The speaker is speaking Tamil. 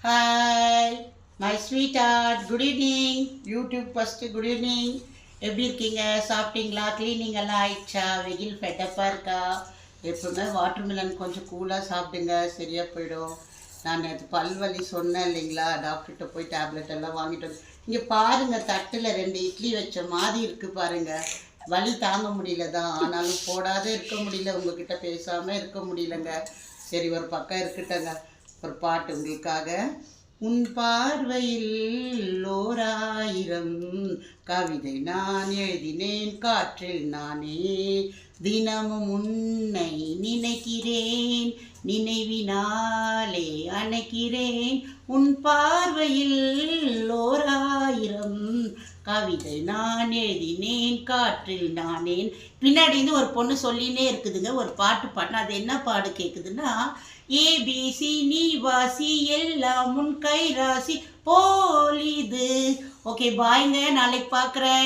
Hi my sweetheart, good evening. YouTube first good evening. எப்படி இருக்கீங்க? சாப்பிட்டீங்களா? க்ளீனிங் எல்லாம் ஆயிடுச்சா? வெயில் ஃபெட்டப்பாக இருக்கா? எப்பவுமே வாட்டர்மெலன் கொஞ்சம் கூலாக சாப்பிடுங்க, சரியாக போயிடும். நான் நேற்று பல்வலி சொன்னேன் இல்லைங்களா, டாக்டர்கிட்ட போய் டேப்லெட் எல்லாம் வாங்கிட்டு வந்து இங்கே பாருங்கள், தட்டில் 2 இட்லி வச்ச மாதிரி இருக்குது பாருங்கள். வலி தாங்க முடியல தான், ஆனாலும் போடாத இருக்க முடியல, உங்ககிட்ட பேசாமல் இருக்க முடியலங்க. சரி, ஒரு பக்கம் இருக்கட்டங்க. ஒரு பாட்டு உங்களுக்காக. உன் பார்வையில் ஓராயிரம் கவிதை நான் எழுதினேன் காற்றில் நானே, தினமும் உன்னை நினைக்கிறேன், நினைவினாலே அணைக்கிறேன். உன் பார்வையில் ஓராயிரம் கவிதை நான் எழுதினேன் காற்றில் நானேன். பின்னாடி ஒரு பொண்ணு சொல்லினே இருக்குதுங்க, ஒரு பாட்டு பாடினா அது என்ன பாடு கேட்குதுன்னா, ஏபிசி நீ வாசி எல்லாம் உன் கை ராசி போலிது. ஓகே, பாய்ங்க, நாளைக்கு பார்க்குறேன்.